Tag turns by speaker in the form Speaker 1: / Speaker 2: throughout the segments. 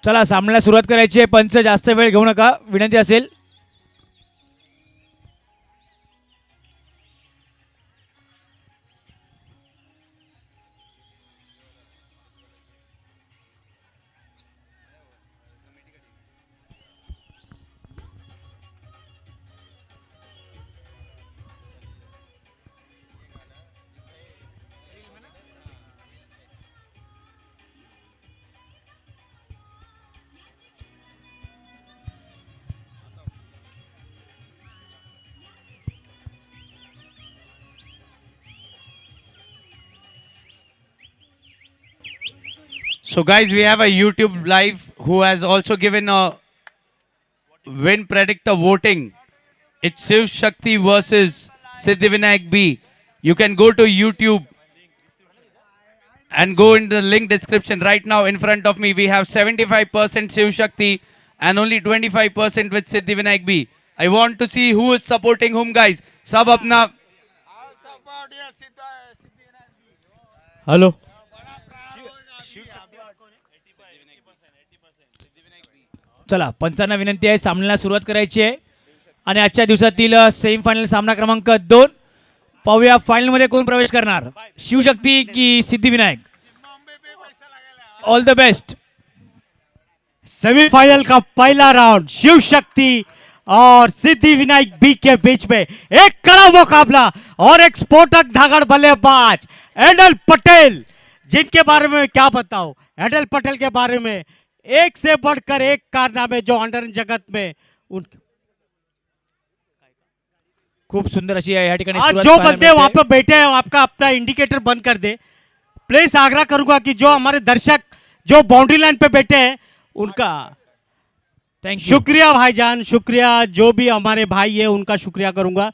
Speaker 1: चला सामन्याला सुरुवात करायची आहे. पंच जास्त वेळ घेऊ नका, विनंती असेल.
Speaker 2: So guys, we have a YouTube live who has also given a win predictor voting. It's Shiv Shakti versus Siddhivinayak B. You can go to YouTube and go in the link description right now. In front of me, we have 75% Shiv Shakti and only 25% with Siddhivinayak B. I want to see who is supporting whom, guys. Sab apna.
Speaker 1: Hello. चला पंचांना विनंती आहे, सामन्याला सुरुवात करायची आहे. आणि आजच्या दिवसातील सेमीफायनल सामना क्रमांक 2. पाहूया फायनल मध्ये कोण प्रवेश करणार, शिवशक्ती की Siddhivinayak. All the best.
Speaker 3: Semifinal का पहला राउंड शिव शक्ति और सिद्धिविनायक बी के बीच में एक कड़ा मुकाबला और एक स्फोटक धागड़ बल्लेबाज एडल पटेल, जिनके बारे में क्या बताऊं. एडल पटेल के बारे में एक से बढ़कर एक कारनामे जो अंडर जगत में उन
Speaker 1: खूप सुंदर अशी या ठिकाणी
Speaker 3: आज जो बंदे वहां पर बैठे हैं आपका अपना इंडिकेटर बंद कर दे प्लीज. आग्रह करूंगा कि जो हमारे दर्शक जो बाउंड्री लाइन पे बैठे हैं उनका
Speaker 1: थैंक यू.
Speaker 3: शुक्रिया भाईजान, शुक्रिया. जो भी हमारे भाई है उनका शुक्रिया करूंगा.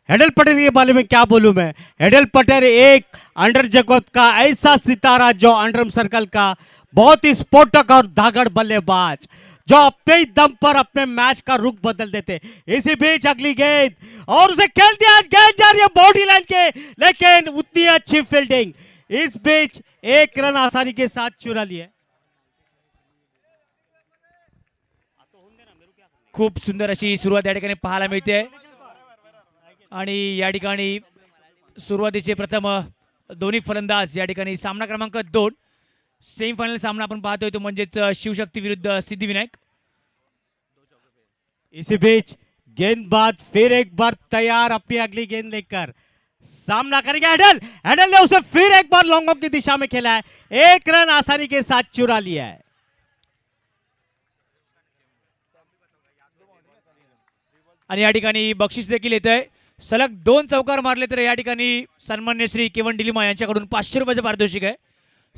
Speaker 3: हेडल पटेल के बारे में क्या बोलूं मैं. हेडल पटेल एक अंडर जगत का ऐसा सितारा जो अंडर सर्कल का बहुत ही स्फोटक और धागड़ बल्लेबाज जो अपने ही दम पर अपने मैच का रुख बदल देते. इसी बीच अगली गेंद और उसे खेल दिया. गेंद जा रही है बॉडी लाइन के, लेकिन उतनी अच्छी फील्डिंग. इस बीच एक रन आसानी के साथ चुरा लिया.
Speaker 1: खूप सुंदर अशी सुरुवात या ठिकाणी पाहायला मिळते. आणि या ठिकाणी सुरुवातीचे प्रथम दोन्ही फलंदाज या ठिकाणी सामना क्रमांक 2 सेमीफायनल सामना आपण पाहतोय तो म्हणजेच शिवशक्ती विरुद्ध सिद्धिविनायक.
Speaker 3: इसी बीच गेंदबाज फिर एक बार तैयार अपनी अगली गेंद लेकर सामना करेंगे. हेडल हेडल ने उसे फिर एक बार लॉन्ग ऑफ की दिशा में खेला है. एक रन आसानी के साथ चुरा लिया है.
Speaker 1: आणि या ठिकाणी बक्षीस देखील येत आहे. सलग 2 चौकार मारले तर या ठिकाणी सन्मान्य श्री केवन डिलिमा यांच्याकडून 500 रुपयाचे पारितोषिक आहे.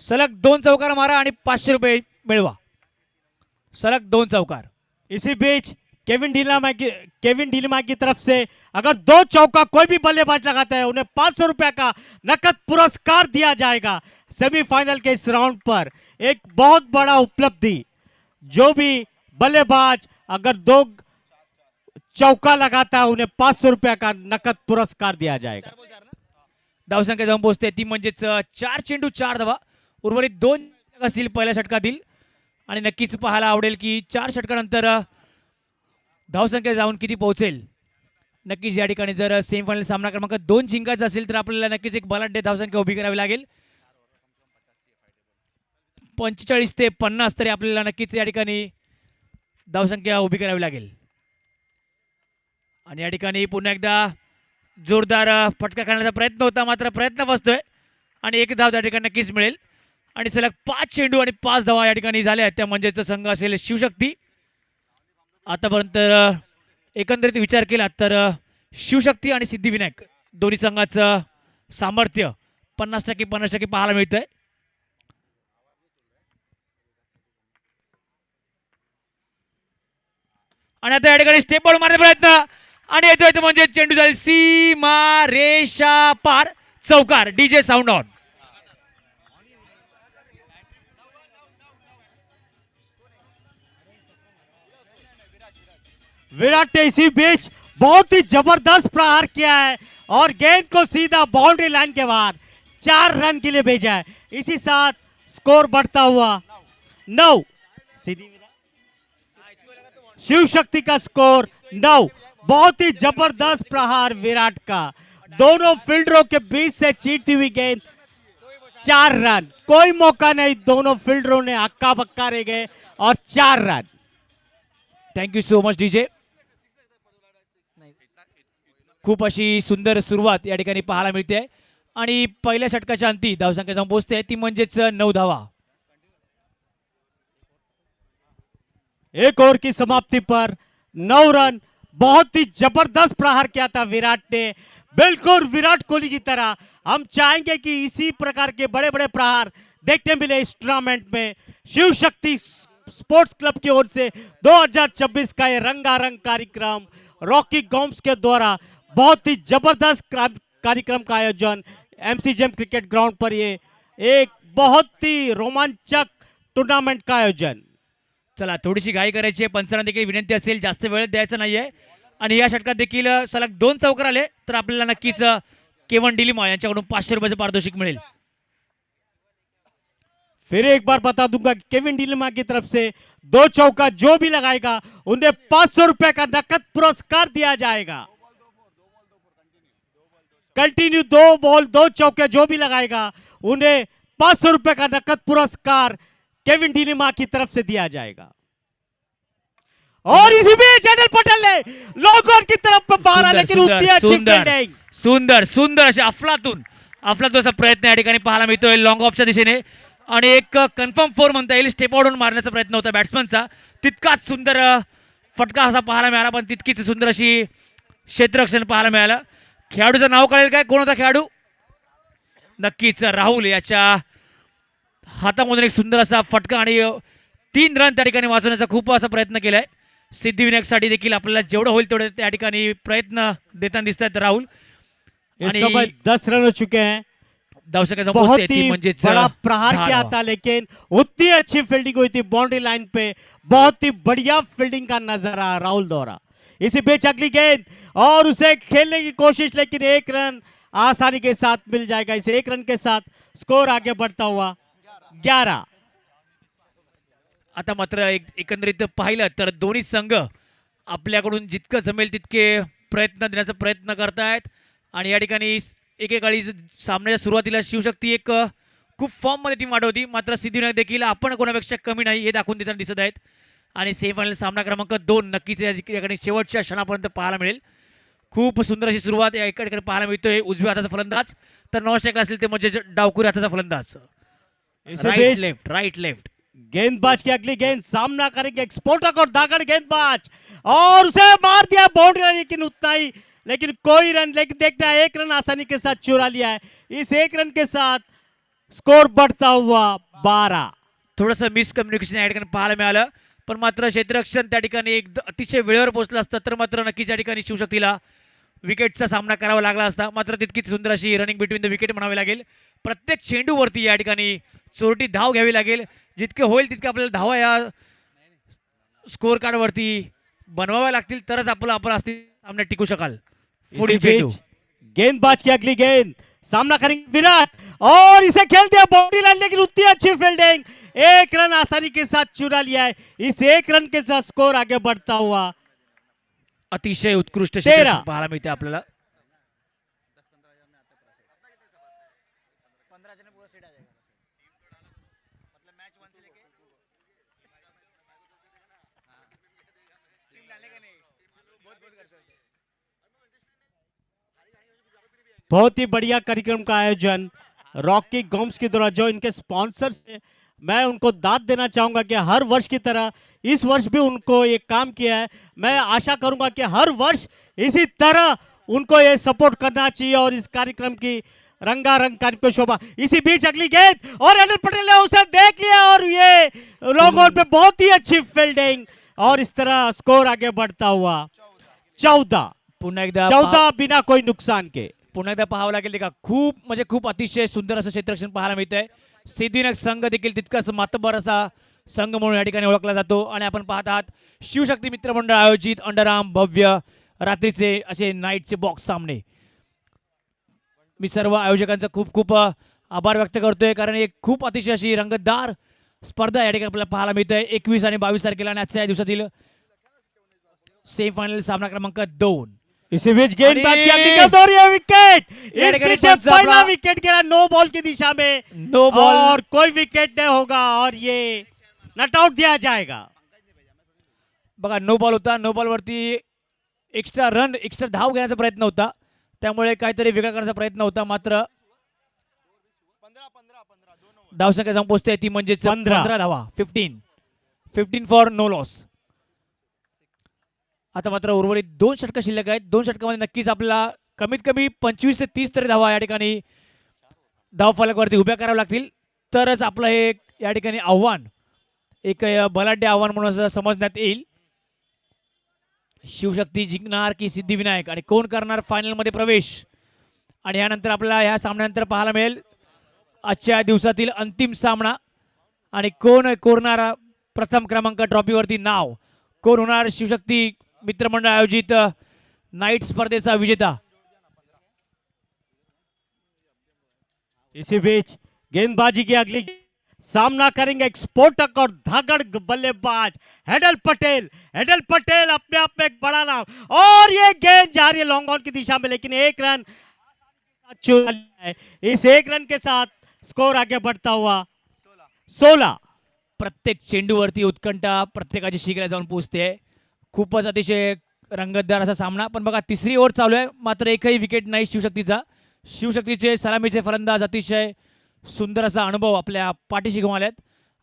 Speaker 1: सलग 2 चौकार मारा आणि 500 रुपये मिळवा. सलग 2 चौकार.
Speaker 3: इसी बीच केविन डिलिमा की तरफ से अगर 2 चौका कोई भी बल्लेबाज लगाता है उन्हें 500 रुपया का नकद पुरस्कार दिया जाएगा. सेमीफाइनल के इस राउंड पर एक बहुत बड़ा उपलब्धि. जो भी बल्लेबाज अगर 2 चौका लगाता है उन्हें 500 रुपया का नकद पुरस्कार दिया जाएगा.
Speaker 1: धावसंख्या जाऊन पोहोचते ती म्हणजेच 4 चेंडू 4 धावा. उर्वरित 2 असतील पहिल्या षटकातील. आणि नक्कीच पाहायला आवडेल की 4 षटकानंतर धावसंख्या जाऊन किती पोहोचेल. नक्कीच या ठिकाणी जर सेमीफायनल सामना क्रमांक 2 जिंकायचा असेल तर आपल्याला नक्कीच एक बलाढ्य धावसंख्या उभी करावी लागेल. 45 ते 50 तरी आपल्याला नक्कीच या ठिकाणी धावसंख्या उभी करावी लागेल. आणि या ठिकाणी पुन्हा एकदा जोरदार फटका करण्याचा प्रयत्न होता, मात्र प्रयत्न फसतोय. आणि एक धाव त्या ठिकाणी नक्कीच मिळेल. आणि सलग 5 चेंडू आणि 5 धावा या ठिकाणी झाल्या आहेत. त्या म्हणजेच संघ असेल शिवशक्ती. आतापर्यंत एकंदरीत विचार केला तर शिवशक्ती आणि सिद्धिविनायक दोन्ही संघाचं सामर्थ्य 50% पाहायला मिळतंय. आणि आता या ठिकाणी स्टेप बॉल मारण्याचा प्रयत्न आणि येतोय म्हणजे चेंडू जाईल सीमा रेषा पार. चौकार. DJ sound on.
Speaker 3: विराट ने इसी बीच बहुत ही जबरदस्त प्रहार किया है और गेंद को सीधा बाउंड्री लाइन के बाहर 4 रन के लिए भेजा है। इसी साथ स्कोर बढ़ता हुआ 9। शिव शक्ति का स्कोर 9। बहुत ही जबरदस्त प्रहार विराट का, दोनों फील्डरों के बीच से चीरती हुई गेंद, 4 रन, कोई मौका नहीं, दोनों फील्डरों ने हक्का बक्का रह गए और 4 run.
Speaker 1: Thank you so much DJ. खूप अशी सुंदर सुरुवात या ठिकाणी पाहायला मिळते आणि पहिल्या षटकाच्या अंती धावसंख्या जाऊन पोहोचते ती म्हणजेच 9 धावा.
Speaker 3: एक ओवर की समाप्ति पर 9 रन। बहुत ही जबरदस्त प्रहार किया था विराट ने, बिल्कुल विराट कोहली की तरह। हम चाहेंगे कि इसी प्रकार के बड़े बड़े प्रहार देखने मिले इस टूर्नामेंट में। शिव शक्ति स्पोर्ट्स क्लब की ओर से 2026 का ये रंगारंग कार्यक्रम रॉकी गॉम्स के द्वारा बहुत ही जबरदस्त कार्यक्रम का आयोजन एमसीजेएम क्रिकेट ग्राउंड पर, ये एक बहुत ही रोमांचक टूर्नामेंट का आयोजन।
Speaker 1: चला थोडीशी घाई करायची आहे, पंचांना देखील विनंती असेल जास्त वेळ द्यायचा नाहीये आणि या षटकात देखील सलग 2 चौकार आले तर आपल्याला नक्कीच केवन डिलिमा यांच्याकडून 500 रुपयाचं पारितोषिक मिळेल.
Speaker 3: फिर एक बार बता दूंगा कि केविन डिलिमा की तरफ से 2 चौका जो भी लगाएगा उन्हें 500 रुपए का नकद पुरस्कार दिया जाएगा। कंटिन्यू 2 बॉल 2 चौके जो भी लगाएगा उन्हें 500 रुपए का नकद पुरस्कार केविन डिलिमा की तरफ से दिया जाएगा। और इसी बीच अनिल पटेल ने लॉन्ग की तरफ मारा, लेकिन उतनी अच्छी फील्डिंग।
Speaker 1: सुंदर सुंदर असे अफलातून असा प्रयत्न या ठिकाणी पाहायला मिळतोय लॉंग ऑफच्या दिशेने आणि एक कन्फर्म 4 म्हणता येईल, स्टेप आउट मारण्याचा प्रयत्न होता बॅट्समनचा। तितकाच सुंदर फटका असा पाहायला मिळाला, पण तितकीच सुंदर अशी क्षेत्ररक्षण पाहायला मिळालं. खेळाडूचं नाव कळेल काय, कोण होता खेळाडू? नक्कीच राहुल याच्या हातामधून एक सुंदर असा फटका आणि 3 रन त्या ठिकाणी वाचवण्याचा खूप असा प्रयत्न केलाय. सिद्धिविनायकसाठी देखील आपल्याला जेवढं होईल तेवढे त्या ठिकाणी प्रयत्न देताना दिसत आहेत राहुल.
Speaker 3: इस समय 10 रन हो चुके हैं। बहुत ही बड़ा प्रहार किया था, लेकिन उतनी अच्छी फील्डिंग हुई थी बाउंड्री लाइन पे, बहुत ही बढ़िया फील्डिंग का नजारा राहुल द्वारा। इसी बीच अगली गेंद और उसे खेलने की कोशिश, लेकिन 1 रन आसानी के साथ मिल जाएगा। इस 1 रन के साथ स्कोर आगे बढ़ता हुआ 11।
Speaker 1: आता मात्र एकंदरीत पाहिलं तर दोन्ही संघ आपल्याकडून जितकं जमेल तितके प्रयत्न देण्याचा प्रयत्न करतायत आणि या ठिकाणी एकेकाळी सामन्याच्या सुरुवातीला शिवशक्ती एक खूप फॉर्ममध्ये टीम वाढवती, मात्र सिद्धिविनायक देखील आपण कोणापेक्षा कमी नाही हे दाखवून देताना दिसत आहेत आणि सेमीफायनल सामना क्रमांक 2 नक्कीच या ठिकाणी शेवटच्या क्षणापर्यंत पाहायला मिळेल. खूप सुंदर अशी सुरुवात या एका ठिकाणी पाहायला मिळतोय. उजव्या हाताचा फलंदाज तर नॉन स्ट्राईक असेल ते म्हणजे डावकुरी हाताचा फलंदाज, राइट लेफ्ट।
Speaker 3: गेंदबाज की अगली गेंद सामना करेंगे स्फोटक और दागड़ गेंदबाज, और उसे मार दिया बाउंड्री, लेकिन उतना ही, लेकिन कोई रन, लेकिन देखना 1 रन आसानी के साथ चुरा लिया है। इस 1 रन के साथ स्कोर बढ़ता हुआ 12।
Speaker 1: थोडंसं मिसकम्युनिकेशन या ठिकाणी पाहायला मिळालं, पण मात्र क्षेत्ररक्षण त्या ठिकाणी एक अतिशय वेळेवर पोहोचलं असतं तर मात्र नक्कीच या ठिकाणी शिवशक्तीला विकेटचा सामना करावा लागला असता. मात्र तितकीच सुंदर अशी रनिंग बिटवीन द विकेट म्हणावी लागेल. प्रत्येक चेंडूवरती या ठिकाणी चोरटी धाव घ्यावी लागेल. जितके होईल तितके आपल्याला धावा या स्कोर कार्डवरती बनवाव्या लागतील, तरच आपण असतील सामने टिकू शकाल.
Speaker 3: इसी बीच गेंदबाज की अगली गेंद सामना करेंगे विराट, और इसे खेल दिया बाउंड्री लाइन, लेकिन उतनी अच्छी फील्डिंग, 1 रन आसानी के साथ चुरा लिया है। इस 1 रन के साथ स्कोर आगे बढ़ता हुआ
Speaker 1: अतिशय उत्कृष्ट क्षेत्ररक्षण पाहायला मिळते आपल्याला.
Speaker 3: बहुत ही बढ़िया कार्यक्रम का आयोजन रॉकी गॉम्स के द्वारा, जो इनके स्पॉन्सर्स हैं, मैं उनको दाद देना चाहूंगा कि हर वर्ष की तरह इस वर्ष भी उनको ये काम किया है। मैं आशा करूंगा कि हर वर्ष इसी तरह उनको ये सपोर्ट करना चाहिए और इस कार्यक्रम की रंगारंग कार्यक्रम शोभा। इसी बीच अगली गेंद और अनिल पटेल ने उसे देख लिया और ये लॉन्ग ऑन पे बहुत ही अच्छी फील्डिंग, और इस तरह स्कोर आगे बढ़ता हुआ 14।
Speaker 1: पुन्हा एकदा
Speaker 3: 14 बिना कोई नुकसान के।
Speaker 1: पुन्हा एकदा पाहावं लागेल का, खूप म्हणजे खूप अतिशय सुंदर असं क्षेत्ररक्षण पाहायला मिळतंय. सिद्धिविनायक संघ देखील तितकाच मातबर असा संघ म्हणून या ठिकाणी ओळखला जातो. आणि आपण पाहत आहात शिवशक्ती मित्रमंडळ आयोजित अंडरआर्म भव्य रात्रीचे असे नाईटचे बॉक्स सामने. मी सर्व आयोजकांचा खूप खूप आभार व्यक्त करतोय, कारण एक खूप अतिशय अशी रंगतदार स्पर्धा या ठिकाणी आपल्याला पाहायला मिळते 21 आणि 22 तारखेला. आणि आजच्या या दिवसातील सेमीफायनल सामना क्रमांक 2.
Speaker 3: इसी बीच गेंदबाजी
Speaker 1: अरे!
Speaker 3: की गलत और ये विकेट,
Speaker 1: ये
Speaker 3: इस
Speaker 1: देखिए
Speaker 3: बीच
Speaker 1: पंच
Speaker 3: पहला
Speaker 1: अपना-
Speaker 3: विकेट गिरा नो बॉल की दिशा में,
Speaker 1: नो बॉल.
Speaker 3: और कोई विकेट नहीं होगा और ये नॉट आउट दिया जाएगा.
Speaker 1: बघा नो बॉल होता. नो बॉल वरती एक्स्ट्रा धाव घेण्याचा प्रयत्न होता, त्यामुळे काहीतरी वेगळा करण्याचा प्रयत्न होता. मात्र धावसंख्या जाऊन पोहोचते ती म्हणजेच 15 धावा. 15 फॉर नो लॉस. आता मात्र उर्वरित 2 षटकं शिल्लक आहेत. 2 षटकामध्ये नक्कीच आपल्याला कमीत कमी 25 ते 30 तरी धावा या ठिकाणी धाव फलकावरती उभ्या कराव्या लागतील, तरच आपलं हे या ठिकाणी आव्हान एक बलाढ्य आव्हान म्हणून असं समजण्यात येईल. शिवशक्ती जिंकणार की सिद्धिविनायक, आणि कोण करणार फायनलमध्ये प्रवेश. आणि यानंतर आपल्याला या सामन्यानंतर पाहायला मिळेल आजच्या दिवसातील अंतिम सामना, आणि कोण कोरणार प्रथम क्रमांक ट्रॉफीवरती नाव, कोण होणार शिवशक्ती मित्रमंडळ आयोजित नाईट स्पर्धेचा विजेता.
Speaker 3: इसी बीच गेंदबाजी की अगली सामना करेंगे एक स्फोटक और धागड़ बल्लेबाज हेडल पटेल. हेडल पटेल अपने आप में एक बड़ा नाम, और ये गेंद जा रही है लॉन्ग ऑन की दिशा में, लेकिन एक रन चुरा लिया है. इस एक रन के साथ स्कोर आगे बढ़ता हुआ 16.
Speaker 1: प्रत्येक चेंडूवरती उत्कंठा प्रत्येकाची शिगेला जाऊन पोहोचते. खूपच अतिशय रंगतदार असा सामना. पण बघा तिसरी ओव्हर चालू आहे, मात्र एकही विकेट नाही शिवशक्तीचा. शिवशक्तीचे सलामीचे फलंदाज अतिशय सुंदर असा अनुभव आपल्या पाठीशी घेऊन आलेत.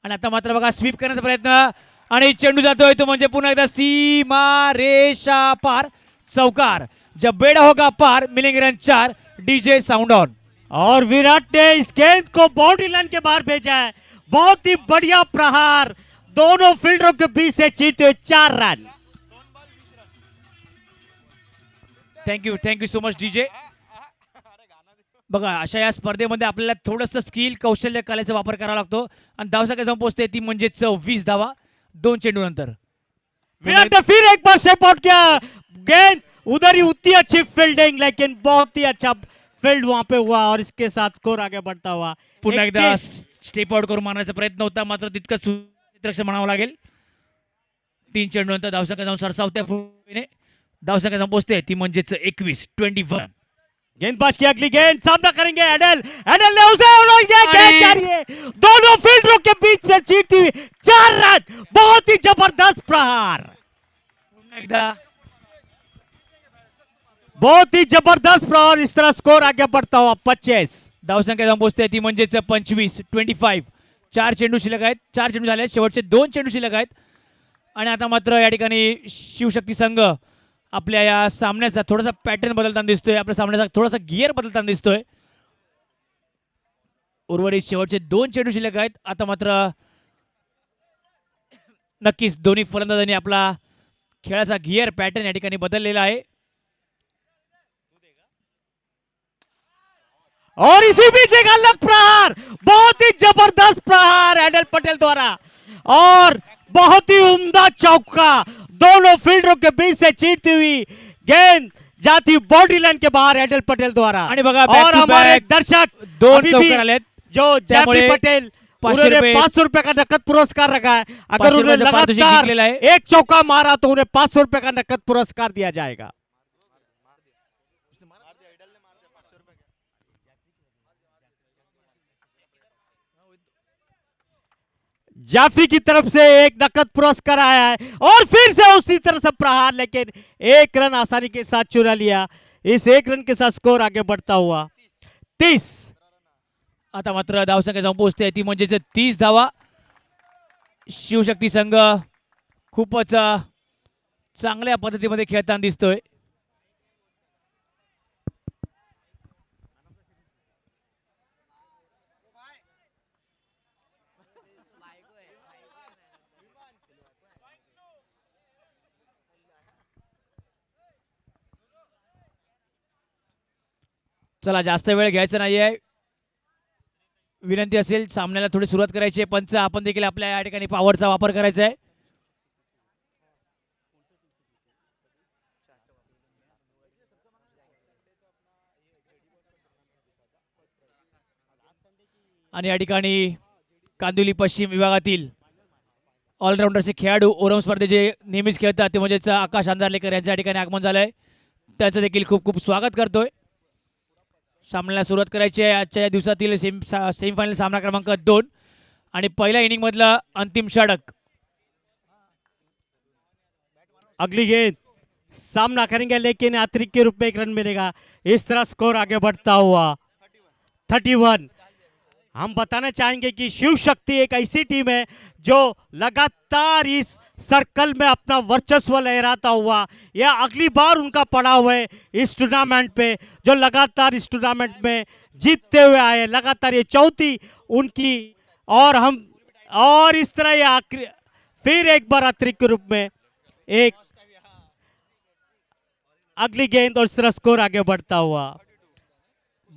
Speaker 1: आणि आता मात्र बघा स्वीप करण्याचा प्रयत्न, आणि चेंडू जातोय तो म्हणजे पुन्हा एकदा सीमा रेषा पार, चौकार. जब बेड़ा होगा पार मिलेंगे रन 4. DJ sound on.
Speaker 3: और विराट ने इस गेंद को बाउंड्री लाइन के बाहर भेजा है. बहुत ही बढ़िया प्रहार, दोनों फील्डरों के बीच से जीते हुए 4 run.
Speaker 1: Thank you so much DJ. बघा अशा या स्पर्धेमध्ये आपल्याला थोडंसं स्किल कौशल्य कलेचा वापर करावा लागतो, आणि धावसंख्या जाऊन पोहोचते ती म्हणजे 24 धावा 2 चेंडू नंतर.
Speaker 3: विराट ने फिर एक बार स्टेप आउट किया, गेंद उधर ही उतनी अच्छी फील्डिंग, लेकिन बहुत ही अच्छा फील्ड वहां पे हुआ, और इसके साथ स्कोर आगे बढ़ता हुआ
Speaker 1: पुन्हा एकदा
Speaker 3: 31.
Speaker 1: स्टेप आउट करून मारण्याचा प्रयत्न होता, मात्र तितकंच क्षेत्ररक्षण म्हणावं लागेल. 3 चेंडू नंतर धावसंख्या जाऊन सरसावते, धावसंख्या जाऊन पोहोचते ती म्हणजेच 21.
Speaker 3: गेंदबाज की अगली गेंद, सामना करेंगे एडल. एडल ने उसे, और ये गेंद जा रही है दोनों फील्डरों के बीच में जीतती हुई 4 रन. बहुत ही जबरदस्त प्रहार,
Speaker 1: पुन्हा एकदा
Speaker 3: बहुत ही जबरदस्त प्रहार. इस तरह स्कोर आगे बढ़ता हुआ 25.
Speaker 1: धावसंख्या जाऊन पोहोचते ती म्हणजेच 25. 4 चेंडू शिल्लक आहेत. 4 चेंडू झाले, शेवटचे 2 चेंडू शिल्लक आहेत. आणि आता मात्र या ठिकाणी शिवशक्ती संघ आपल्या या सामन्याचा थोडासा पॅटर्न बदलताना दिसतोय, आपल्या सामन्याचा थोडासा गिअर बदलताना दिसतोय. उर्वरित शेवटचे 2 चेंडू शिल्लक आहेत. आता मात्र नक्कीच दोन्ही फलंदाजांनी आपला खेळाचा गिअर पॅटर्न या ठिकाणी बदललेला आहे.
Speaker 3: और इसी बीच एक अलग प्रहार, बहुत ही जबरदस्त प्रहार एडल पटेल द्वारा, और बहुत ही उम्दा चौका, दोनों फील्डरों के बीच से चीरती हुई गेंद जाती बाउंड्री लाइन के बाहर एडल पटेल द्वारा.
Speaker 1: आणि बघा back
Speaker 3: और
Speaker 1: to
Speaker 3: हमारे
Speaker 1: back
Speaker 3: दर्शक
Speaker 1: 2
Speaker 3: अभी भी
Speaker 1: चौकार आलेत.
Speaker 3: जो
Speaker 1: त्यामुळे
Speaker 3: जयप्री पटेल
Speaker 1: 500
Speaker 3: उन्होंने
Speaker 1: रुपये
Speaker 3: 500 रुपए का नकद पुरस्कार रखा है. अगर
Speaker 1: 500
Speaker 3: उन्हें
Speaker 1: रुपयाचा पारितोषिक
Speaker 3: लगातार
Speaker 1: जिंकलेला आहे.
Speaker 3: एक चौका मारा तो उन्हें 500 रुपए का नकद पुरस्कार दिया जाएगा. जाफी की तरफ से एक नकद पुरस्कार आया है, और फिर से उसी तरह से प्रहार, लेकिन 1 रन आसानी के साथ चुरा लिया. इस 1 रन के साथ स्कोर आगे बढ़ता हुआ 30.
Speaker 1: आता मात्र धावसंख्या जाऊन पोहोचते ती म्हणजेच 30 धावा. शिवशक्ती संघ खूपच चांगल्या पद्धतीमध्ये खेळताना दिसतोय. चला जास्त वेळ घ्यायचा नाहीये. विनंती असेल सामन्याला थोडी सुरुवात करायची आहे. पंच आपण देखील आपल्या या ठिकाणी पॉवरचा वापर करायचा आहे. आणि या ठिकाणी कांदिवली पश्चिम विभागातील ऑलराऊंडरचे खेळाडू ओरम स्पर्धेचे नेहमीच खेळतात ते म्हणजेच आकाश अंधारलेकर यांच्या ठिकाणी आगमन झालंय. त्याचं देखील खूप खूप स्वागत करतोय. सामन्याला सुरुवात करायची आहे आजच्या या दिवसातील सेमीफायनल सामना क्रमांक 2 आणि पहिल्या इनिंग मधला अंतिम षटक.
Speaker 3: अगली गेंद सामना करेंगे लेकिन अतिरिक्त के रूप में 1 रन मिलेगा. इस तरह स्कोर आगे बढ़ता हुआ 31. हम बताना चाहेंगे कि शिव शक्ति एक ऐसी टीम है जो लगातार इस सर्कल में अपना वर्चस्व लहराता हुआ, यह अगली बार उनका पड़ा हुआ है इस टूर्नामेंट पे, जो लगातार इस टूर्नामेंट में जीतते हुए आए. लगातार ये चौथी उनकी और इस तरह ये फिर एक बार अतिरिक्त के रूप में एक अगली गेंद और इस तरह स्कोर आगे बढ़ता हुआ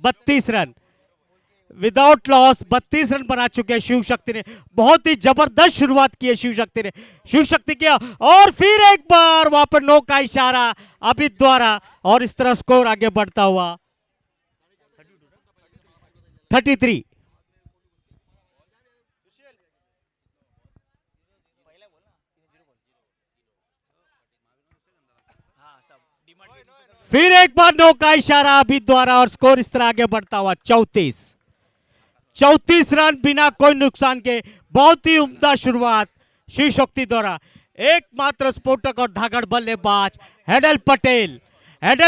Speaker 3: 32 रन विदाउट लॉस. 32 रन बना चुके हैं शिव शक्ति ने. बहुत ही जबरदस्त शुरुआत की है शिव शक्ति ने. शिव शक्ति किया और फिर एक बार वहां पर नो का इशारा अभित द्वारा और इस तरह स्कोर आगे बढ़ता हुआ 33. फिर एक बार नो का इशारा अभित द्वारा और स्कोर इस तरह आगे बढ़ता हुआ 34 रन बिना कोई नुकसान के. बहुत ही उम्दा शुरुआत शिव शक्ति द्वारा. एकमात्र स्फोटक और धागड़ बल्लेबाज हेडल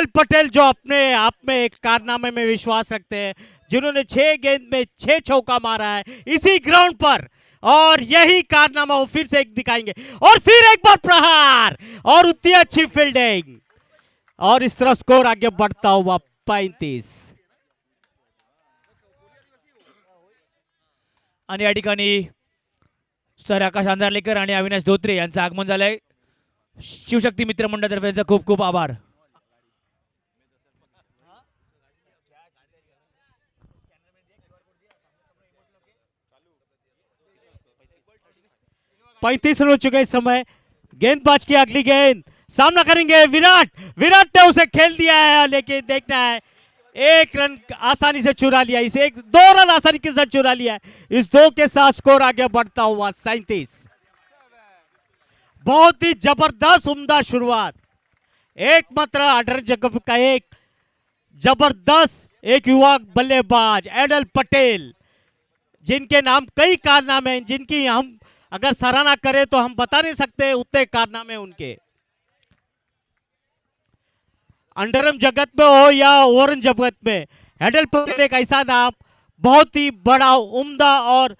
Speaker 3: पटेल जो अपने आप में एक कारनामे में विश्वास रखते हैं, जिन्होंने 6 गेंद में 6 चौका मारा है इसी ग्राउंड पर, और यही कारनामा वो फिर से एक दिखाएंगे. और फिर एक बार प्रहार और उतनी अच्छी फील्डिंग और इस तरह स्कोर आगे बढ़ता हुआ 35.
Speaker 1: आणि या ठिकाणी सर आकाश अंधारलेकर आणि अविनाश धोत्रे यांचं आगमन झालंय. शिवशक्ती मित्र मंडळातर्फे यांचा खूप खूप आभार.
Speaker 3: पैंतीस रन हो चुके इस समय. गेंदबाज की अगली गेंद सामना करेंगे विराट ने उसे खेल दिया है, लेकिन देखना है 1 रन आसानी से चुरा लिया. इसे 2 रन आसानी के साथ चुरा लिया. इस 2 के साथ स्कोर आगे बढ़ता हुआ 37. बहुत ही जबरदस्त उम्दा शुरुआत. एकमात्र अडर जगह का एक जबरदस्त एक युवा बल्लेबाज एडल पटेल, जिनके नाम कई कारनामे हैं, जिनकी हम अगर सराहना करें तो हम बता नहीं सकते उतने कारनामे उनके. अंडरम जगत में हो या ओरन जगत में, हेडल पटेल एक ऐसा नाम, बहुत ही बड़ा उम्दा और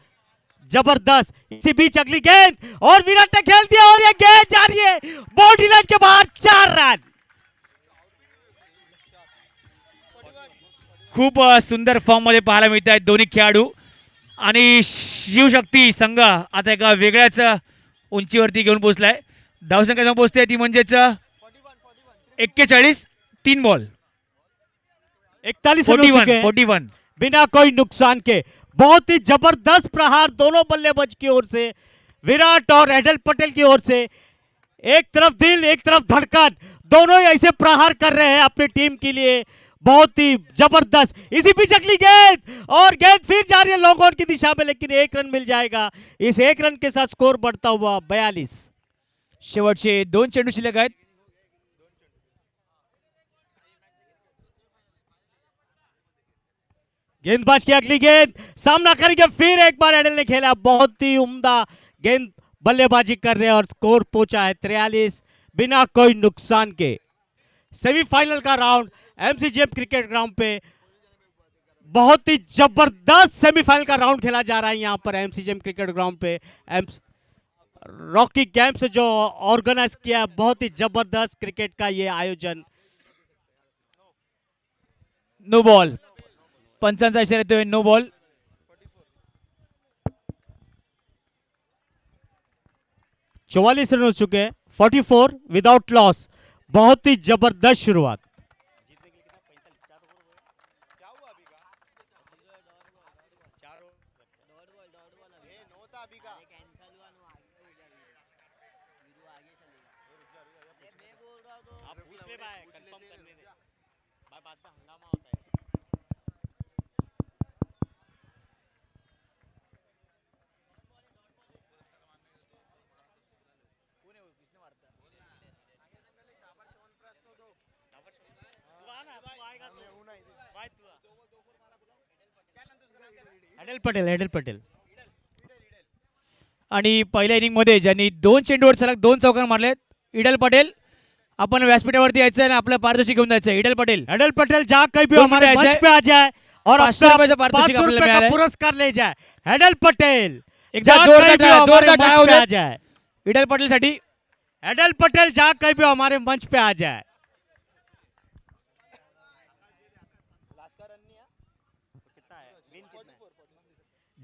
Speaker 3: जबरदस्त. इसी बीच अगली गेंद और विराट ने खेल दिया और ये गेंद जा रही है बाउंड्री लाइन के बाहर. 4 रन.
Speaker 1: खूप सुंदर फॉर्म मध्ये पाहायला मिळत आहेत दोन्ही खेळाडू. आणि शिवशक्ती संघ आता एका वेगळ्याच उंचीवरती घेऊन पोहोचलाय. धावसंख्या जाऊन पोहोचते ती म्हणजेच 41. 3 बॉल
Speaker 3: 41 रन हो चुके हैं
Speaker 1: 41
Speaker 3: बिना कोई नुकसान के. बहुत ही जबरदस्त प्रहार दोनों बल्लेबाज की ओर से, विराट और एडल पटेल की ओर से. एक तरफ दिल एक तरफ धड़कन, दोनों ही ऐसे प्रहार कर रहे हैं अपनी टीम के लिए. बहुत ही जबरदस्त. इसी बीच अगली गेंद और गेंद फिर जा रही है लॉन्ग ऑन की दिशा में, लेकिन 1 रन मिल जाएगा. इस 1 रन के साथ स्कोर बढ़ता हुआ 42.
Speaker 1: शेवटचे 2 चेंडू शिल्लक आहेत.
Speaker 3: गेंदबाज की अगली गेंद सामना करेंगे. फिर एक बार एडल ने खेला. बहुत ही उम्दा गेंद बल्लेबाजी कर रहे हैं और स्कोर पहुंचा है 43 बिना कोई नुकसान के. सेमीफाइनल का राउंड एमसीजीएम क्रिकेट ग्राउंड पे बहुत ही जबरदस्त सेमीफाइनल का राउंड खेला जा रहा है यहां पर एमसीजीएम क्रिकेट ग्राउंड पे. रॉकी गेम्स जो ऑर्गेनाइज किया, बहुत ही जबरदस्त क्रिकेट का ये आयोजन.
Speaker 1: No ball. पंचांचा इशारा येतोय नो बॉल.
Speaker 3: 44 रन हो चुके हैं 44 विदाउट लॉस. बहुत ही जबरदस्त शुरुआत. Hadal Patel, hadal Patel.
Speaker 1: आणि पहिल्या इनिंगमध्ये ज्यांनी 2 चेंडूवर सलग 2 चौकार मारलेत इडल पटेल. आपण व्यासपीठावरती यायचं आणि आपलं पारितोषिक घेऊन जायचं. इडल पटेल
Speaker 3: हेडल पटेल जहाँ कहीं भी
Speaker 1: दो
Speaker 3: हमारे
Speaker 1: मिनट
Speaker 3: मंच
Speaker 1: ऐसे
Speaker 3: पे आ जाए और
Speaker 1: 500 रुपए से पारितोषिक
Speaker 3: 500
Speaker 1: आपल्याला
Speaker 3: रुपए का
Speaker 1: मिळालंय.
Speaker 3: पुरस्कार ले जाए. हेडल पटेल
Speaker 1: एकदा
Speaker 3: जहाँ
Speaker 1: जोरदार
Speaker 3: कहीं भी
Speaker 1: टाळ्या,
Speaker 3: हमारे
Speaker 1: जोरदार
Speaker 3: मंच
Speaker 1: टाळ्या
Speaker 3: पे
Speaker 1: होऊ
Speaker 3: आ
Speaker 1: देत.
Speaker 3: जाए.
Speaker 1: इडल पटेलसाठी.
Speaker 3: हेडल पटेल जहाँ कहीं भी हमारे मंच पे आ जाए.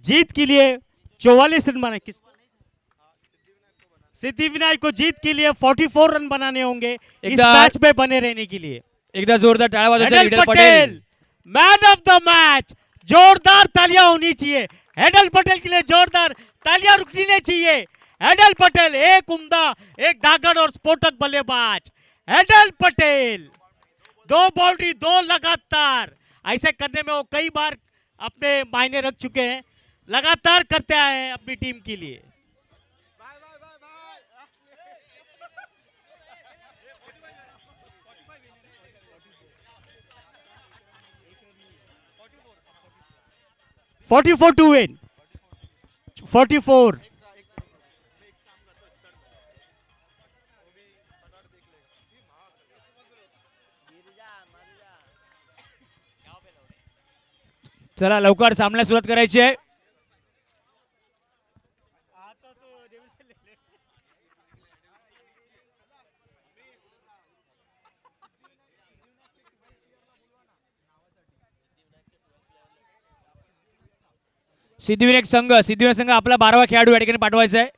Speaker 3: जीत के लिए 44 रन बनाए. सिद्धिविनायक को जीत के लिए 44 रन बनाने होंगे इस
Speaker 1: एकदा-
Speaker 3: मैच में बने रहने के लिए.
Speaker 1: एकदा जोरदार टाळ्या वाजवायच्या.
Speaker 3: हेडल
Speaker 1: इडल
Speaker 3: Patel
Speaker 1: Patel
Speaker 3: man of the match. जोरदार तालियां होनी चाहिए. हेडल पटेल के लिए जोरदार तालियां रुकनी चाहिए. हेडल पटेल एक उम्दा, एक दागड़ और स्फोटक बल्लेबाज. हेडल पटेल 2 बाउंड्री 2 लगातार. ऐसे करने में वो कई बार अपने मायने रख चुके हैं. लगातार करते आए हैं अपनी टीम के लिए. $44 to win. 44.
Speaker 1: चला लवकर सामन्याला सुरुवात करायची आहे. सिद्धिविनायक संघ आपला 12वा खेळाडू या ठिकाणी पाठवायचा आहे.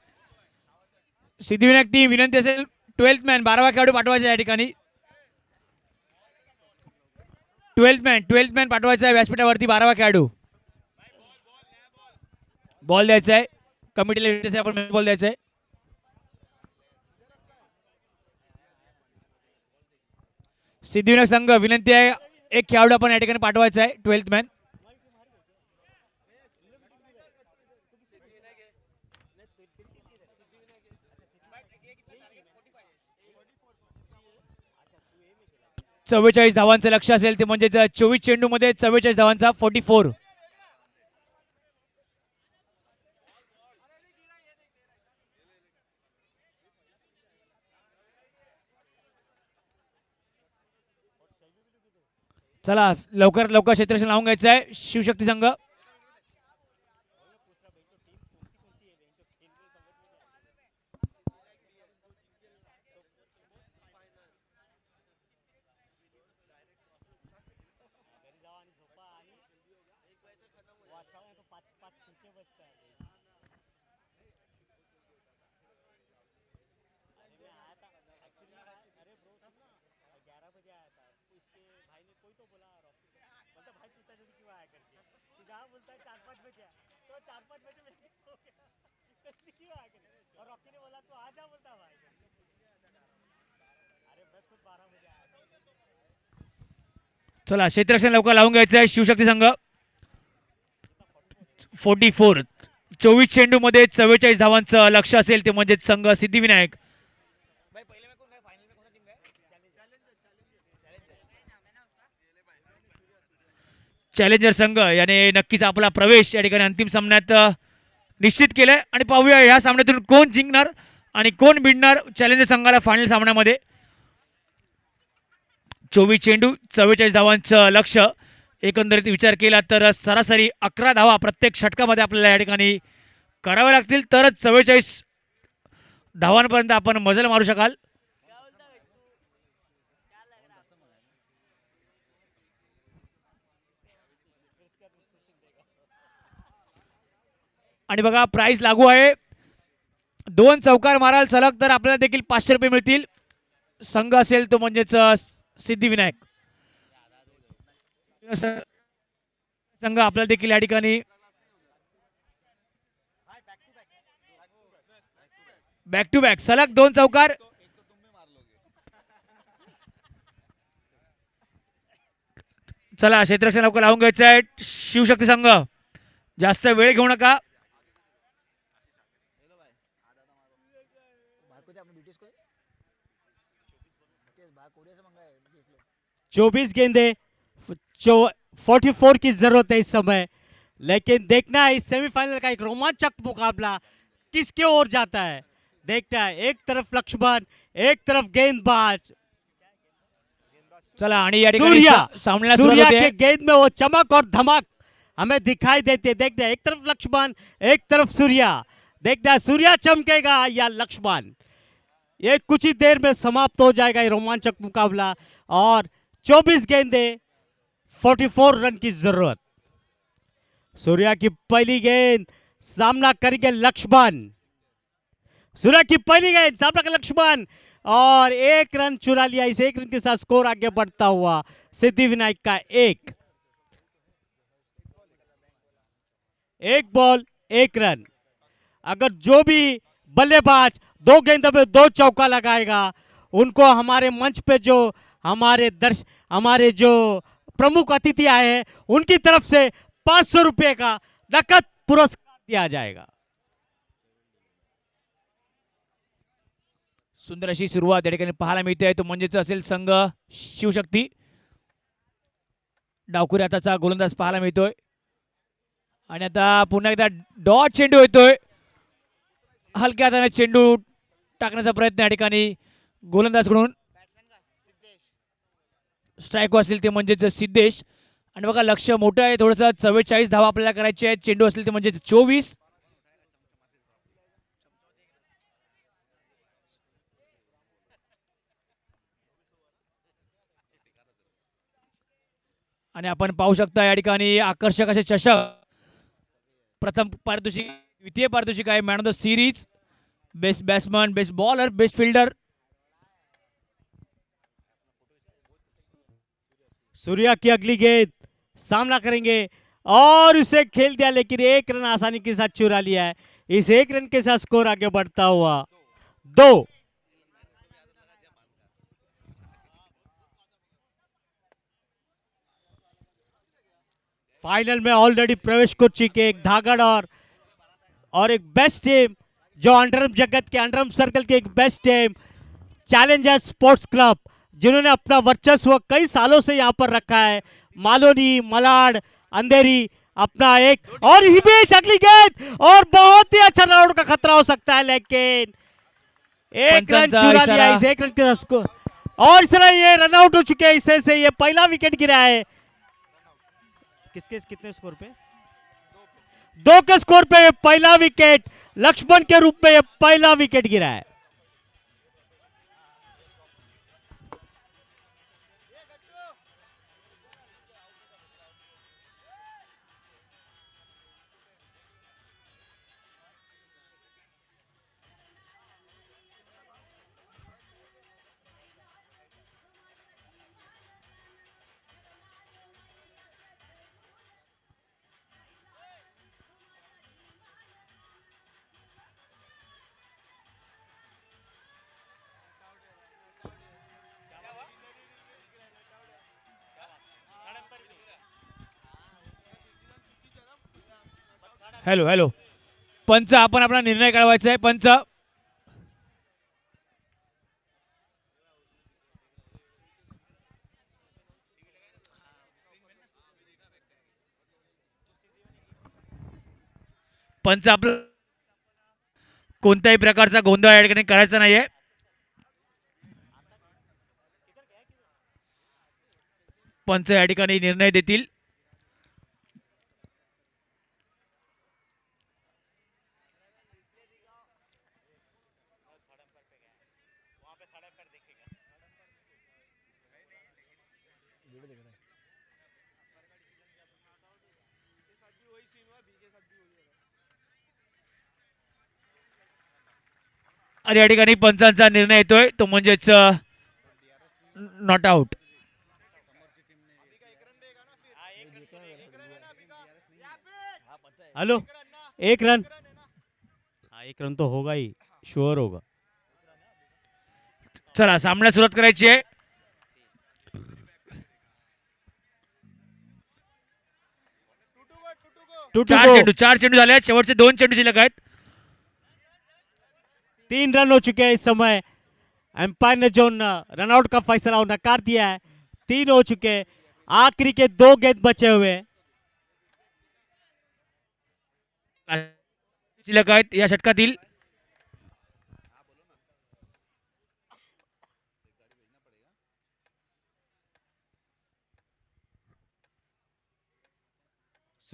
Speaker 1: सिद्धिविनायक टीम विनंती असेल 12th मॅन 12वा खेळाडू पाठवायचा आहे या ठिकाणी. 12th मॅन पाठवायचा आहे व्यासपीठावरती 12वा खेळाडू. बॉल द्यायचा आहे. कमिटीला विनंती असेल आपण बॉल द्यायचा आहे. सिद्धिविनायक संघ विनंती आहे एक खेळाडू आपण या ठिकाणी पाठवायचा आहे 12th मॅन. चव्वेचाळीस धावांचं लक्ष असेल ते म्हणजे 24 चेंडूमध्ये 44 धावांचा 44. चला लवकरात लवकर क्षेत्ररक्षण लावून घ्यायचं आहे शिवशक्ती संघ. चला क्षेत्ररक्षण लवकर लावून घ्यायचं आहे शिवशक्ती संघ. 44 24 चेंडूमध्ये 44 धावांचं लक्ष असेल ते म्हणजे संघ सिद्धिविनायक. चॅलेंजर संघ याने नक्कीच आपला प्रवेश या ठिकाणी अंतिम सामन्यात निश्चित केलाय आणि पाहूया या सामन्यातून कोण जिंकणार आणि कोण भिडणार चॅलेंजर संघाला फायनल सामन्यामध्ये. 24 चेंडू 44 धावांचं लक्ष. एकंदरीत विचार केला तर सरासरी 11 धावा प्रत्येक षटकामध्ये आपल्याला या ठिकाणी कराव्या लागतील तरच 44 धावांपर्यंत आपण मजल मारू शकाल. आणि बघा प्राइस लागू आहे. 2 चौकार माराल सलग तर आपल्याला देखील 500 रुपये मिळतील. संघ असेल तो म्हणजेच सिद्धिविनायक संघ आपल्याला देखील या ठिकाणी बॅक टू बॅक सलग 2 चौकार. चला क्षेत्ररक्षण लवकर लावून घ्यायचं आहे शिवशक्ती संघ. जास्त वेळ घेऊ नका.
Speaker 3: 24 गेंदे 44 की जरूरत है इस समय, लेकिन देखना है इस सेमीफाइनल का एक रोमांचक मुकाबला किसके ओर जाता है. देखना है, एक तरफ लक्ष्मण, एक तरफ गेंदबाज.
Speaker 1: चला आणि या ठिकाणी
Speaker 3: सूर्या
Speaker 1: सामन्याला
Speaker 3: सूर्या
Speaker 1: सुरुवात
Speaker 3: के
Speaker 1: होते.
Speaker 3: गेंद में वो चमक और धमक हमें दिखाई देती है. देखना है, एक तरफ लक्ष्मण, एक तरफ सूर्या. देखना है सूर्या चमकेगा या लक्ष्मण. ये कुछ ही देर में समाप्त हो जाएगा ये रोमांचक मुकाबला. और 24 गेंदे 44 रन की जरूरत. सूर्या की पहली गेंद, सामना करेंगे लक्ष्मण. सूर्या की पहली गेंद, सामना का लक्ष्मण और 1 रन चुरा लिया. इस 1 रन के साथ स्कोर आगे बढ़ता हुआ सिद्धिविनायक का 1 बॉल 1 रन. अगर जो भी बल्लेबाज 2 गेंदों में 2 चौका लगाएगा, उनको हमारे मंच पे जो हमारे जो प्रमुख अतिथि आए हैं, उनकी तरफ से 500 रुपये का नकद पुरस्कार दिया जाएगा.
Speaker 1: सुंदर अशी सुरुवात या ठिकाणी पाहायला मिळते आहे. तो म्हणजेच असेल संघ शिवशक्ती. डावखुरी हाताचा गोलंदाज पाहायला मिळतोय आणि आता पुन्हा एकदा डॉट चेंडू येतोय. हलक्या हाताने चेंडू टाकण्याचा प्रयत्न या ठिकाणी गोलंदाजकडून. स्ट्राईक असेल ते म्हणजेच सिद्धेश. आणि बघा लक्ष मोठं आहे थोडंसं. 44 धावा आपल्याला करायचे आहेत. चेंडू असेल ते म्हणजेच 24. आणि आपण पाहू शकता या ठिकाणी आकर्षक असे चषक. प्रथम पारितोषिक, द्वितीय पारितोषिक आहे man of the series, best batsman, best bowler, best fielder.
Speaker 3: Surya की अगली गेंद, सामना करेंगे और उसे खेल दिया, लेकिन 1 रन आसानी के साथ चुरा लिया है. इस 1 रन के साथ स्कोर आगे बढ़ता हुआ 2. फाइनल में ऑलरेडी प्रवेश कर चुके एक धागड़ और एक बेस्ट टीम, जो अंडरम जगत के अंडरम सर्कल के एक best team Challengers sports club, जिन्होंने अपना वर्चस्व कई सालों से यहां पर रखा है. मालोनी, मलाड, अंधेरी अपना एक, और इसी बीच अगली गेंद और बहुत ही अच्छा रन आउट का खतरा हो सकता है, लेकिन 1 रन चुरा लिया. इस 1 रन के स्कोर और इस तरह ये रन आउट हो चुके हैं. इस तरह से ये पहला विकेट गिरा है. कितने स्कोर पे? 2 के स्कोर पे पहला विकेट लक्ष्मण के रूप में ये पहला विकेट गिरा है.
Speaker 1: हॅलो हॅलो पंच, आपण आपला निर्णय कळवायचा आहे. पंच, पंच आपलं कोणत्याही प्रकारचा गोंधळ या ठिकाणी करायचा नाहीये. पंच या ठिकाणी निर्णय देतील. आणि या ठिकाणी पंचांचा निर्णय येतोय तो म्हणजेच नॉट आउट.
Speaker 3: Hello, 1 run. हाँ, 1 रन तो होगा ही, श्योर होगा.
Speaker 1: चला सामन्याला सुरुवात करायची आहे.
Speaker 3: 2 to
Speaker 1: चार
Speaker 3: 2.
Speaker 1: चेंडू झाले आहेत. शेवटचे 2 चेंडू शिल्लक आहेत.
Speaker 3: 3 रन हो चुके हैं इस समय. एम्पायर ने जो रनआउट का फैसला नकार दिया है. 3 हो चुके हैं. आखिरी के 2 गेंद बचे हुए हैं.
Speaker 1: शिल्लक आहेत या षटकातील.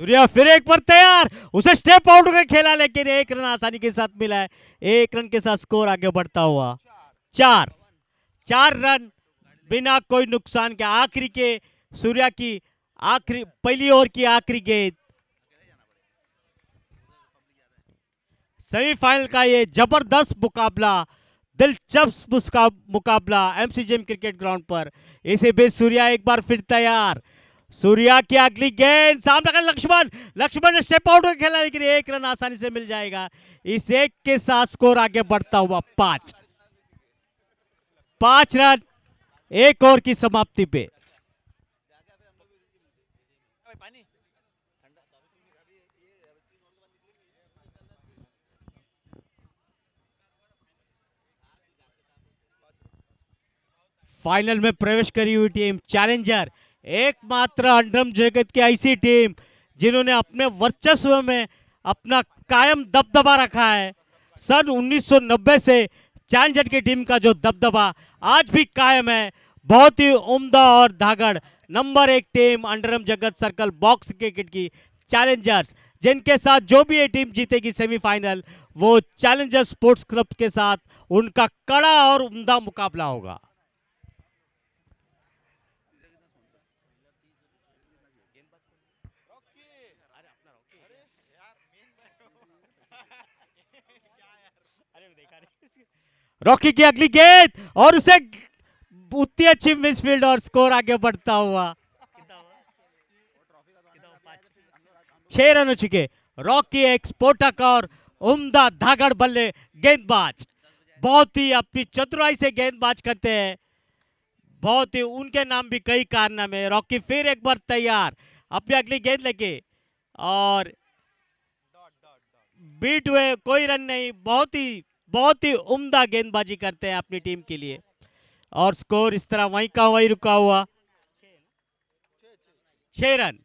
Speaker 3: सूर्या फिर एक बार तैयार. उसे स्टेप आउट कर खेला लेकिन 1 रन आसानी के साथ मिला है. 1 रन के साथ स्कोर आगे बढ़ता हुआ. 4 रन बिना कोई नुकसान के. आखिरी के सूर्या की आखिरी पहली ओवर की आखिरी गेंद. सेमीफाइनल का ये जबरदस्त मुकाबला, दिलचस्प मुकाबला एमसीजीएम क्रिकेट ग्राउंड पर. इसे बीच सूर्या एक बार फिर तैयार. सूर्या की अगली गेंद सामने का लक्ष्मण ने स्टेप आउट खेला लेकिन 1 रन आसानी से मिल जाएगा. इस 1 के साथ स्कोर आगे बढ़ता हुआ 5 रन 1 ओवर की समाप्ति पे. फाइनल में प्रवेश करी हुई टीम चैलेंजर, एकमात्र अंडरम जगत की ऐसी टीम जिन्होंने अपने वर्चस्व में अपना कायम दबदबा रखा है. सन 1990 से चैलेंजर की टीम का जो दबदबा आज भी कायम है. बहुत ही उम्दा और धागड़ नंबर 1 टीम अंडरम जगत सर्कल बॉक्स क्रिकेट की चैलेंजर्स, जिनके साथ जो भी ये टीम जीतेगी सेमीफाइनल, वो चैलेंजर स्पोर्ट्स क्लब के साथ उनका कड़ा और उम्दा मुकाबला होगा. रॉकी की अगली गेंद और उसे उतनी अच्छी मिसफील्ड और स्कोर आगे बढ़ता हुआ. 6 रन हो चुके. रॉकी एक स्फोटक और उम्दा धागड़ बल्ले गेंदबाज, बहुत ही अपनी चतुराई से गेंदबाज करते हैं. बहुत ही उनके नाम भी कई कारनामे. रॉकी फिर एक बार तैयार अपनी अगली गेंद लेके और बीट हुए, कोई रन नहीं. बहुत ही उम्दा गेंदबाजी करते हैं अपनी टीम के लिए और स्कोर इस तरह वहीं का वहीं रुका हुआ. 6 रन.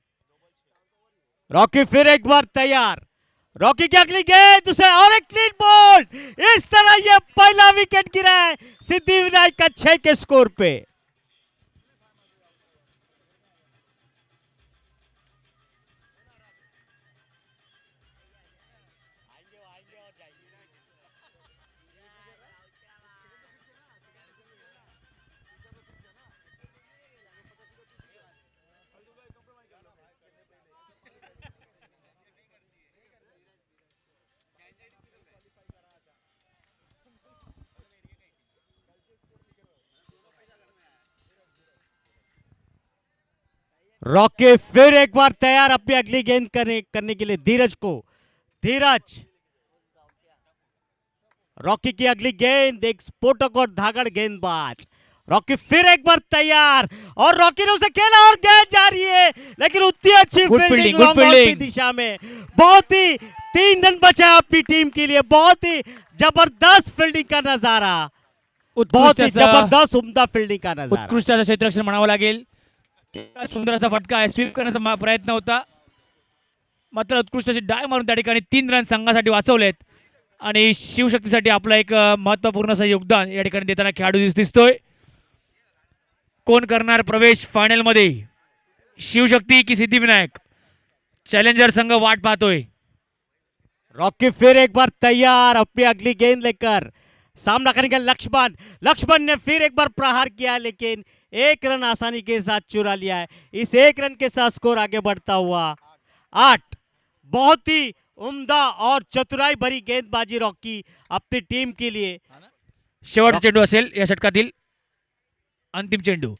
Speaker 3: रॉकी फिर एक बार तैयार. रॉकी की अगली गेंद उसे और एक क्लीन बॉल. इस तरह यह पहला विकेट गिरा है सिद्धिविनायक का 6 के स्कोर पे. रॉकी फिर एक बार तैयार अपनी अगली गेंद करने के लिए धीरज. रॉकी की अगली गेंद एक स्फोटक और धागड़ गेंदबाज. रॉकी फिर एक बार तैयार और रॉकी ने उसे खेला और गेंद जा रही है लेकिन उतनी अच्छी फील्डिंग लॉन्ग ऑन की दिशा में. बहुत ही 3 रन बचा अपनी टीम के लिए. बहुत ही जबरदस्त फील्डिंग का नजारा. बहुत ही जबरदस्त उम्दा फील्डिंग का नजारा.
Speaker 1: उत्कृष्ट असं क्षेत्ररक्षण म्हणावं लागेल. सुंदर असा फटका आहे. स्वीप करण्याचा प्रयत्न होता मात्र उत्कृष्ट अशी डाय मारून त्या ठिकाणी 3 रन संघासाठी वाचवलेत आणि शिवशक्तीसाठी आपलं एक महत्त्वपूर्ण असं योगदान या ठिकाणी देताना खेळाडू दिसतोय. कोण करणार प्रवेश फायनल मध्ये, शिवशक्ती की सिद्धिविनायक? चॅलेंजर संघ वाट पाहतोय.
Speaker 3: रॉकी फिर एक बार तैयार अपनी अगली गेंद लेकर सामना करेंगे लक्ष्मण ने फिर एक बार प्रहार किया लेकिन 1 रन आसानी के साथ चुरा लिया है. इस 1 रन के साथ स्कोर आगे बढ़ता हुआ 8. बहुत ही उम्दा और चतुराई भरी गेंदबाजी रॉकी अपनी टीम के लिए.
Speaker 1: शेवटचा चेंडू असेल या षटकातील अंतिम चेंडू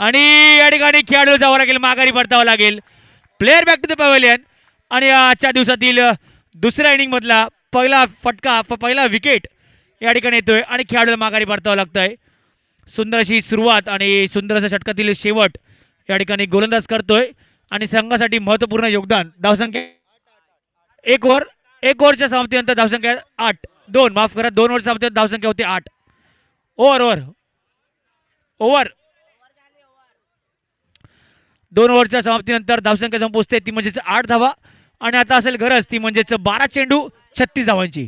Speaker 1: आणि या ठिकाणी खेळाडू जावं लागेल, माघारी परतावं लागेल. Player back to the pavilion आणि आजच्या दिवसातील दुसऱ्या इनिंग मधला पहिला फटका, पहिला विकेट या ठिकाणी येतोय आणि खेळाडूला माघारी परतावं लागतंय. सुंदर अशी सुरुवात आणि सुंदर अशा षटकातील शेवट या ठिकाणी गोलंदाज करतोय आणि संघासाठी महत्त्वपूर्ण योगदान. धावसंख्या एक ओव्हरच्या समाप्तीनंतर धावसंख्या 8. 2 माफ करा, 2 ओव्हरच्या समाप्तीनंतर धावसंख्या होती 8. ओव्हर 2 ओव्हरच्या समाप्तीनंतर धावसंख्या जाऊन पोहोचते ती म्हणजेच 8 धावा. आणि आता असेल गरज ती म्हणजेच 12 चेंडू 36 धावांची.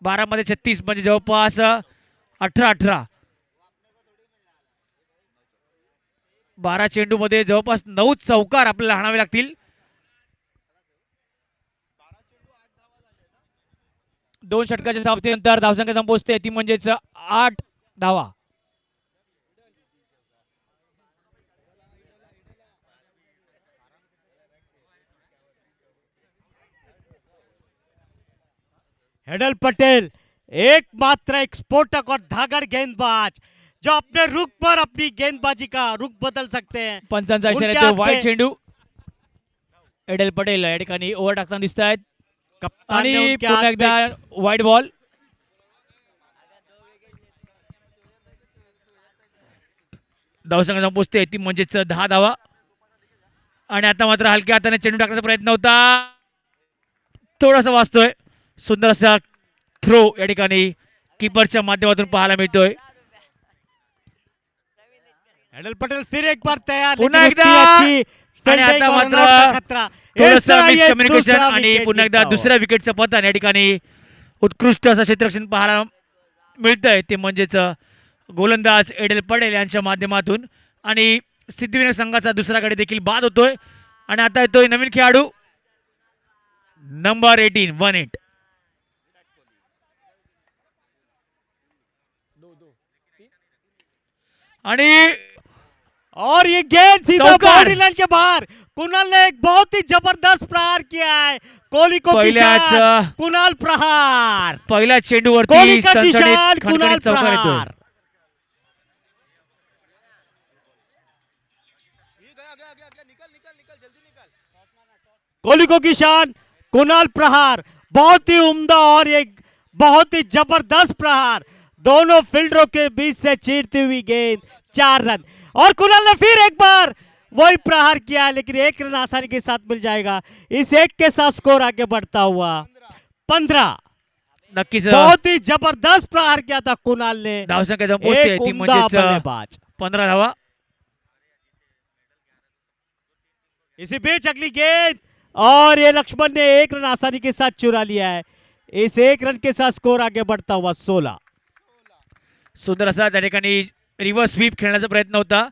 Speaker 1: 12 मध्ये 36 म्हणजे जवळपास 18. 12 चेंडू मध्ये जवळपास 9 चौकार आपल्याला हाणावे लागतील. 2 षटकाच्या समाप्तीनंतर धावसंख्या जाऊन पोहोचते ती म्हणजेच 8 धावा.
Speaker 3: हेडल पटेल एकमात्र एक स्फोटक और धागड़ गेंदबाज जो अपने रुख पर अपनी गेंदबाजी का रुख बदल सकते हैं.
Speaker 1: पंचांचा इशारा
Speaker 3: उनके
Speaker 1: येतो.
Speaker 3: हाथ
Speaker 1: वाईट
Speaker 3: पे
Speaker 1: चेंडू. हेडल पटेल या ठिकाणी ओव्हर टाकताना दिसत आहेत.
Speaker 3: कप्तान ने
Speaker 1: आणि
Speaker 3: उनके
Speaker 1: पुन्हा
Speaker 3: हाथ
Speaker 1: एकदा
Speaker 3: पे
Speaker 1: वाईट बॉल. धावसंख्या जाऊन पोहोचते ती म्हणजेच 10 धावा. आणि आता मात्र हलक्या हाताने चेंडू टाकण्याचा प्रयत्न होता. थोडासा वाचतोय. सुंदर असा थ्रो या ठिकाणी कीपरच्या माध्यमातून पाहायला मिळतोय.
Speaker 3: हेडल पटेल फिर एक बार तैयार.
Speaker 1: पुन्हा
Speaker 3: लेकिन
Speaker 1: एकदा.
Speaker 3: उतनी अच्छी
Speaker 1: आणि
Speaker 3: fielding
Speaker 1: आता
Speaker 3: और
Speaker 1: मात्र
Speaker 3: run-out का खतरा. इस
Speaker 1: थोडंसं
Speaker 3: तरह ये
Speaker 1: मिसकम्युनिकेशन
Speaker 3: दूसरा
Speaker 1: आणि
Speaker 3: wicket
Speaker 1: पुन्हा एकदा
Speaker 3: गिरता हुआ.
Speaker 1: दुसऱ्या विकेटचं पतन या ठिकाणी उत्कृष्ट असं क्षेत्ररक्षण पाहायला मिळतंय ते म्हणजेच गोलंदाज एडेल पटेल यांच्या माध्यमातून. आणि सिद्धिविनायक संघाचा दुसरा गडी देखील बाद होतोय. आणि आता येतोय नवीन खेळाडू नंबर 18. आणि
Speaker 3: और ये गेंद सीधा
Speaker 1: चौकार.
Speaker 3: बाउंड्री लाइन के बाहर. कुणाल ने एक बहुत ही जबरदस्त प्रहार किया है. कोहली को
Speaker 1: पहिल्याच
Speaker 3: किशान, कुणाल प्रहार.
Speaker 1: पहिल्या चेंडूवरती
Speaker 3: कोहली का
Speaker 1: सनसनीत
Speaker 3: किशान, कुणाल
Speaker 1: खणखणीत चौकार येतोय.
Speaker 3: प्रहार. कोहली को किशान, कुणाल प्रहार. बहुत ही उम्दा और एक बहुत ही जबरदस्त प्रहार. दोनों फील्डरों के बीच से चीरती हुई गेंद. 4 रन. और कुणाल ने फिर एक बार वही प्रहार किया, लेकिन 1 रन आसानी के साथ मिल जाएगा. इस 1 के साथ स्कोर आगे बढ़ता हुआ 15.
Speaker 1: नक्कीच
Speaker 3: बहुत ही जबरदस्त प्रहार किया था कुणाल ने.
Speaker 1: धावसंख्या जाऊन पोहोचते
Speaker 3: एक
Speaker 1: ती
Speaker 3: उम्दा
Speaker 1: म्हणजेच
Speaker 3: बल्लेबाज.
Speaker 1: 15 धावा.
Speaker 3: इसी बीच अगली गेंद और ये लक्ष्मण ने 1 रन आसानी के साथ चुरा लिया है. इस 1 रन के साथ स्कोर आगे बढ़ता हुआ 16.
Speaker 1: सुंदर असा त्या ठिकाणी रिव्हर्स स्वीप खेळण्याचा प्रयत्न होता.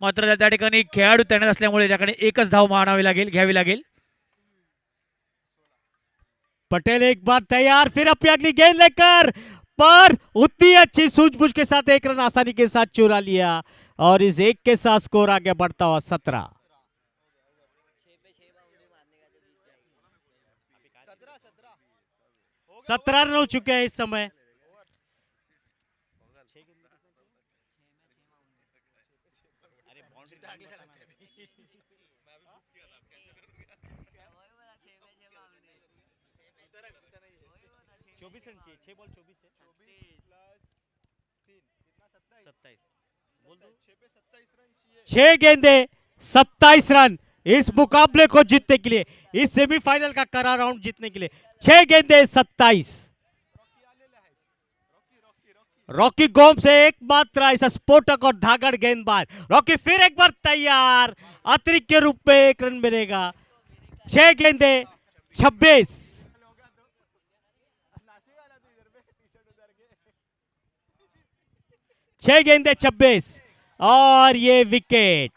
Speaker 1: मात्र त्या ठिकाणी खेळाडू तैनात असल्यामुळे त्याकडे एकच धाव मारावी लागेल, घ्यावी लागेल.
Speaker 3: पटेल एक बार तैयार, फिर अपनी अगली गेंद लेकर, पर उतनी अच्छी सूझबूझ के साथ 1 रन आसानी के साथ चुरा लिया. और इस 1 के साथ स्कोर आगे बढ़ता हुआ 17. 17 रन हो चुके हैं इस समय. छह गेंदे 27 रन इस मुकाबले को जीतने के लिए, इस सेमीफाइनल का करार राउंड जीतने के लिए. 6 गेंदे 27. रॉकी गोम से एकमात्र ऐसा स्फोटक और धागड़ गेंदबाज. रॉकी फिर एक बार तैयार, अतिरिक्त के रूप में 1 रन मिलेगा. 6 गेंदे 26. छह गेंदे 26 और ये विकेट.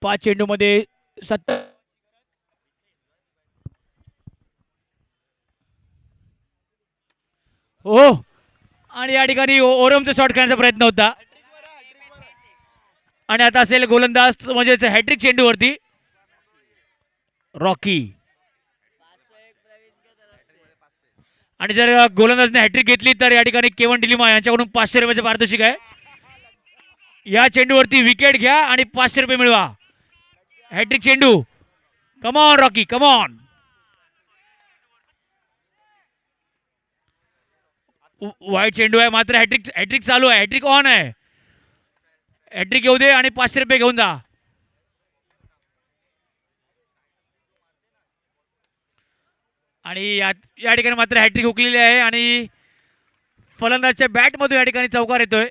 Speaker 1: पाच चेंडूमध्ये 70. हो. आणि या ठिकाणी ओरमचा शॉट खेळण्याचा प्रयत्न होता. आणि आता असेल गोलंदाज म्हणजेच हॅट्रिक चेंडूवरती रॉकी. आणि जर गोलंदाजने हॅट्रिक घेतली तर या ठिकाणी केवन डिलिमा यांच्याकडून 500 रुपयाचे पारितोषिक आहे. या चेंडूवरती विकेट घ्या आणि 500 रुपये मिळवा. हॅट्रिक चेंडू. Come on Rocky come on. वाईट चेंडू आहे मात्र हॅट्रिक हॅट्रिक चालू आहे. हॅट्रिक ऑन आहे. हॅट्रिक येऊ दे आणि 500 रुपये घेऊन जा. आणि या ठिकाणी मात्र हॅट्रिक हुकलेली आहे आणि फलंदाजच्या बॅटमधून या ठिकाणी चौकार येतोय.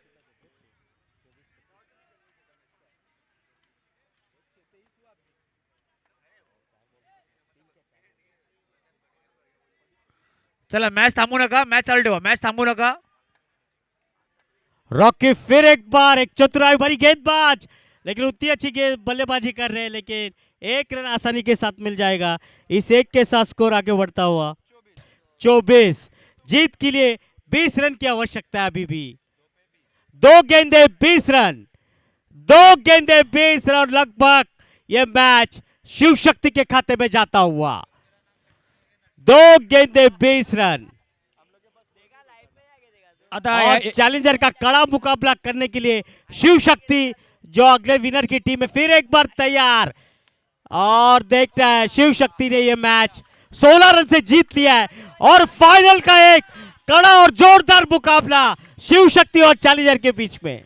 Speaker 1: चला मॅच थांबू नका. मॅच चालू ठेवा. मॅच थांबू नका.
Speaker 3: रॉकी फिर एक बार एक चतुराई भरी गेंदबाज, लेकिन उतनी अच्छी गेंद बल्लेबाजी कर रहे हैं, लेकिन एक रन आसानी के साथ मिल जाएगा. इस एक के साथ स्कोर आगे बढ़ता हुआ 24. जीत के लिए 20 रन की आवश्यकता है अभी भी. 2 गेंदे 20 रन, 2 गेंदे 20 रन. लगभग ये मैच शिव शक्ति के खाते में जाता हुआ. 2 गेंदे 20 रन.
Speaker 1: आता
Speaker 3: और चैलेंजर का कड़ा मुकाबला करने के लिए शिव शक्ति जो अगले विनर की टीम है फिर एक बार तैयार. और देखता है शिव शक्ति ने ये मैच 16 रन से जीत लिया है. और फाइनल का एक कड़ा और जोरदार मुकाबला शिव शक्ति और चैलेंजर के बीच में.